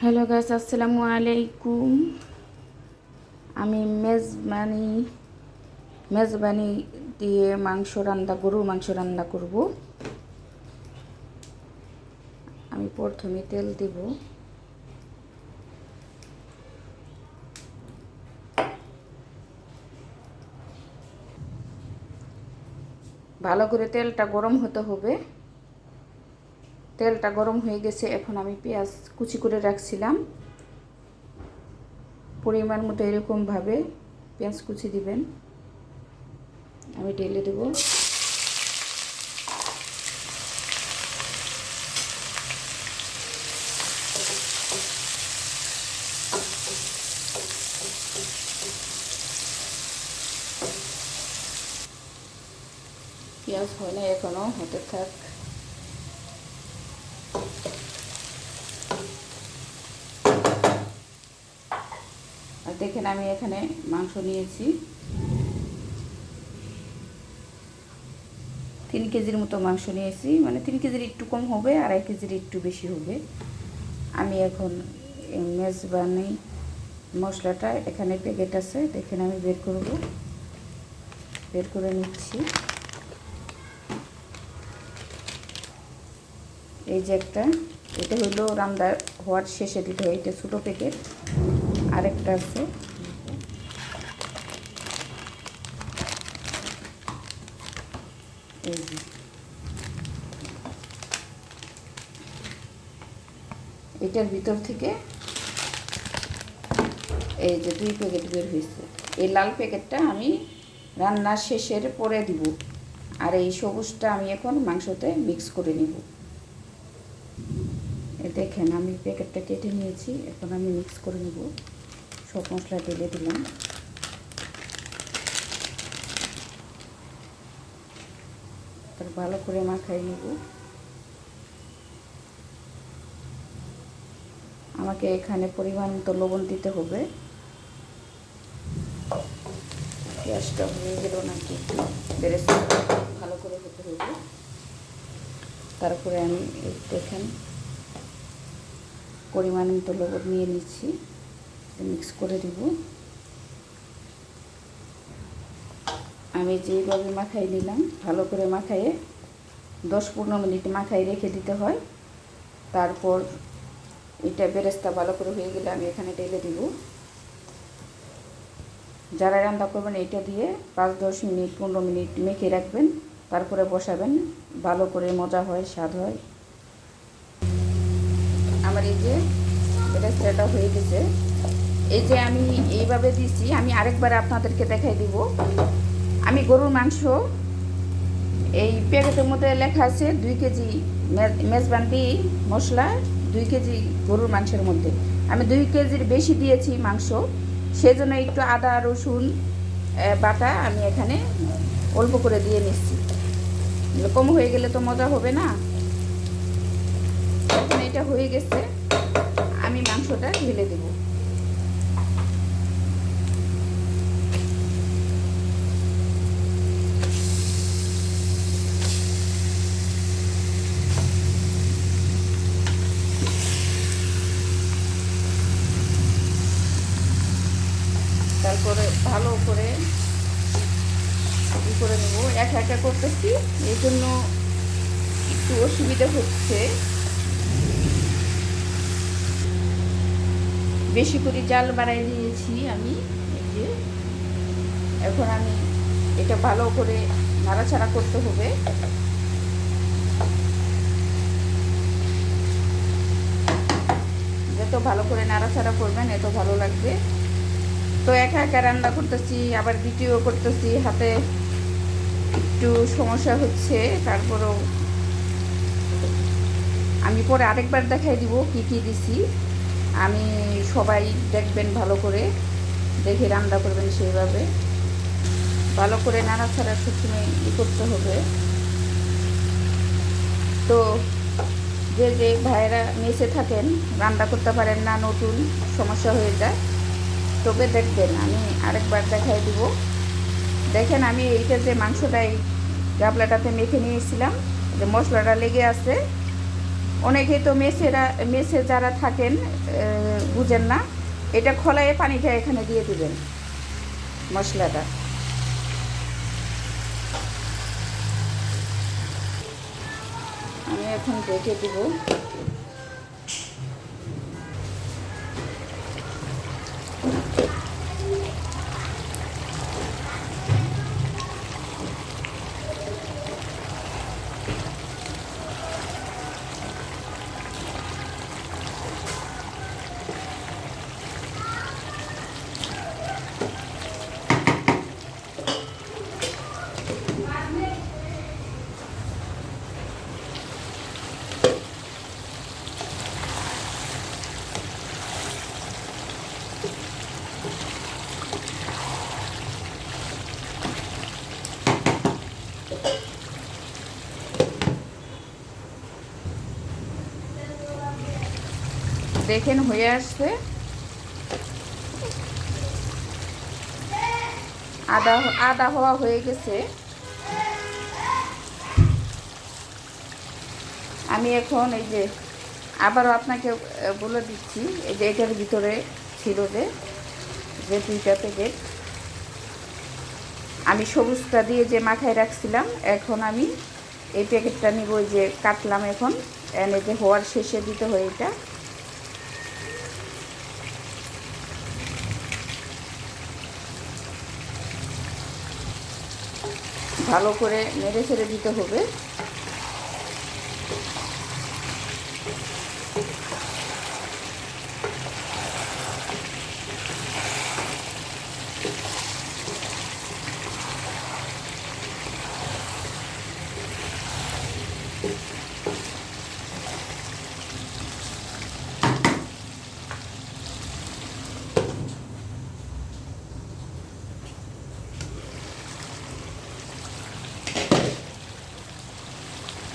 Hello guys, আসসালামু আলাইকুম। আমি মেজবানি দিয়ে গরুর মাংস রান্না করব। আমি প্রথমে তেল দিব। ভালো করে তেলটা গরম হতে হবে। তেলটা গরম হয়ে গেছে। এখন আমি পেঁয়াজ কুচি করে রাখছিলাম, পরিমাণ মতো এরকমভাবে পেঁয়াজ কুচি দিবেন। আমি ঢেলে দেব। পেঁয়াজ হয় না এখনো, হতে থাক। আর দেখেন, আমি এখানে মাংস নিয়েছি 3 কেজির মতো মাংস নিয়েছি। মানে 3 কেজির একটু কম হবে, 2.5 কেজির একটু বেশি হবে। আমি এখন মেজবানি মশলাটা, এখানে প্যাকেট আছে, দেখেন আমি বের করে নিচ্ছি। এই যে এটা হলো রান্না হওয়ার শেষে দিতে হয়, এটা ছোটো প্যাকেট। আরেকটা আছে, এই যে এটার ভিতর থেকে এই যে 2 প্যাকেট বের হয়েছে। এই লাল প্যাকেটটা আমি রান্নার শেষের পরে দিব, আর এই সবুজটা আমি এখন মাংসতে মিক্স করে নিব। দেখেন, আমি প্যাকেটটা কেটে নিয়েছি, এখন আমি মিক্স করে নিব। সব মশলা ঢেলে দিলাম। তারপর ভালো করে মাখাই নেব। আমাকে এখানে পরিমাণ মতো লবণ দিতে হবে। পেঁয়াজটা হয়ে গেল নাকি বেরেস্তা ভালো করে হতে হবে। তারপরে আমি দেখেন পরিমাণ মতো লবণ নিয়ে নিচ্ছি, মিক্স করে দিব। আমি যেভাবে মাখাই নিলাম, ভালো করে মাখাইয়ে 10-15 মিনিট মাখাই রেখে দিতে হয়। তারপর এটা বেরেস্তা ভালো করে হয়ে গেলে আমি এখানে ঢেলে দিব। যারা রান্না করবেন এটা দিয়ে 5-10 মিনিট 15 মিনিট মেখে রাখবেন, তারপরে বসাবেন। ভালো করে মজা হয়, স্বাদ হয়। আমার এই যে বেরেস্তাটা হয়ে গেছে। এই যে আমি এইভাবে দিছি, আমি আরেকবার আপনাদেরকে দেখাই দিব। আমি গরুর মাংস, এই প্যাকেটের মধ্যে লেখা আছে 2 কেজি মেজবানি মশলা, 2 কেজি গরুর মাংসের মধ্যে আমি 2 কেজির বেশি দিয়েছি মাংস। সেজন্য একটু আদা রসুন বাটা আমি এখানে অল্প করে দিয়ে নিচ্ছি। কম হয়ে গেলে তো মজা হবে না। এখন এটা হয়ে গেছে, আমি মাংসটা ঢেলে দেব। তারপরে ভালো করে করে নেব। একা একা করতেছি, এই জন্য একটু অসুবিধা হচ্ছে। বেশি করে জাল বাড়াই দিয়েছি আমি। এই যে এখন আমি এটা ভালো করে নাড়াচাড়া করতে হবে। যত ভালো করে নাড়াচাড়া করবেন এত ভালো লাগবে। তো একা একা রান্না করতেছি, আবার ভিডিও করতেছি, হাতে একটু সমস্যা হচ্ছে। তারপরেও আমি পরে আরেকবার দেখাই দিব কি কি দিছি। আমি সবাই দেখবেন, ভালো করে দেখে রান্না করবেন। সেইভাবে ভালো করে নাড়াচাড়া সবসময় করতে হবে। তো যে ভাইয়েরা মেসে থাকেন, রান্না করতে পারেন না, নতুন সমস্যা হয়ে যায়, তবে দেখবেন আমি আরেকবার দেখাই দিব। দেখেন, আমি এইটা যে মাংসটাই গাবলাটাতে মেখে নিয়েছিলাম, যে মশলাটা লেগে আছে, অনেকেই তো মেসে যারা থাকেন বুঝেন না, এটা খোলায় পানিটা এখানে দিয়ে দিবেন মশলাটা। আমি এখন ঢেকে দিব। দেখেন হয়ে আসছে। আদা আদা হওয়া হয়ে গেছে। আমি এখন এই যে আবারও আপনাকে বলে দিচ্ছি, এই যে এটার ভিতরে ছিল যে 2টা প্যাকেট আমি সবুজটা দিয়ে যে মাখায় রাখছিলাম, এখন আমি এই প্যাকেটটা নিব। ওই যে কাটলাম এখন, এনে যে হওয়ার শেষে দিতে হয় এটা। ভালো করে নেড়ে ছেড়ে দিতে হবে।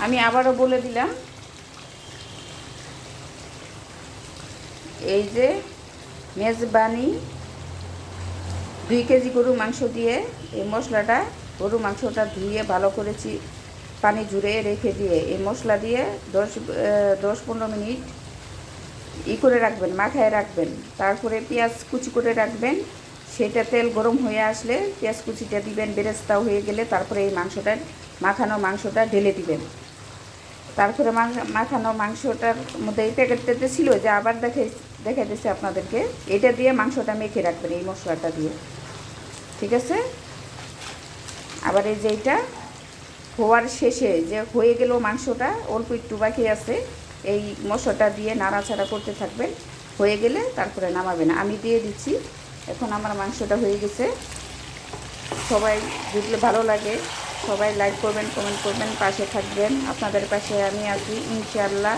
আমি আবারও বলে দিলাম, এই যে মেজবানি 2 কেজি গরু মাংস দিয়ে এই মশলাটা, গরু মাংসটা ধুয়ে ভালো করেছি, পানি ঝুরে রেখে দিয়ে এই মশলা দিয়ে 10-15 মিনিট করে রাখবেন, মাখায় রাখবেন। তারপরে পেঁয়াজ কুচি করে রাখবেন। সেটা তেল গরম হয়ে আসলে পেঁয়াজ কুচিটা দিবেন, বেরেস্তাও হয়ে গেলে তারপরে এই মাখানো মাংসটা ঢেলে দিবেন। তারপরে মাখানো মাংসটার মধ্যে এই প্যাকেটটাতে ছিল যে আবার দেখাইতেছে আপনাদেরকে, এটা দিয়ে মাংসটা মেখে রাখবেন এই মশলাটা দিয়ে। ঠিক আছে? আবার এই যে এইটা হওয়ার শেষে যে হয়ে গেল মাংসটা, অল্প একটু বাকি আছে, এই মশলাটা দিয়ে নাড়াচাড়া করতে থাকবেন। হয়ে গেলে তারপরে নামাবেন। আমি দিয়ে দিচ্ছি। এখন আমার মাংসটা হয়ে গেছে। সবাই যদি ভালো লাগে সবাই লাইক করবেন, কমেন্ট করবেন, পাশে থাকবেন। আপনাদের পাশে আমি আছি ইনশাআল্লাহ।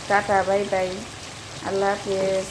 টাটা, বাই বাই, আল্লাহ হাফেজ।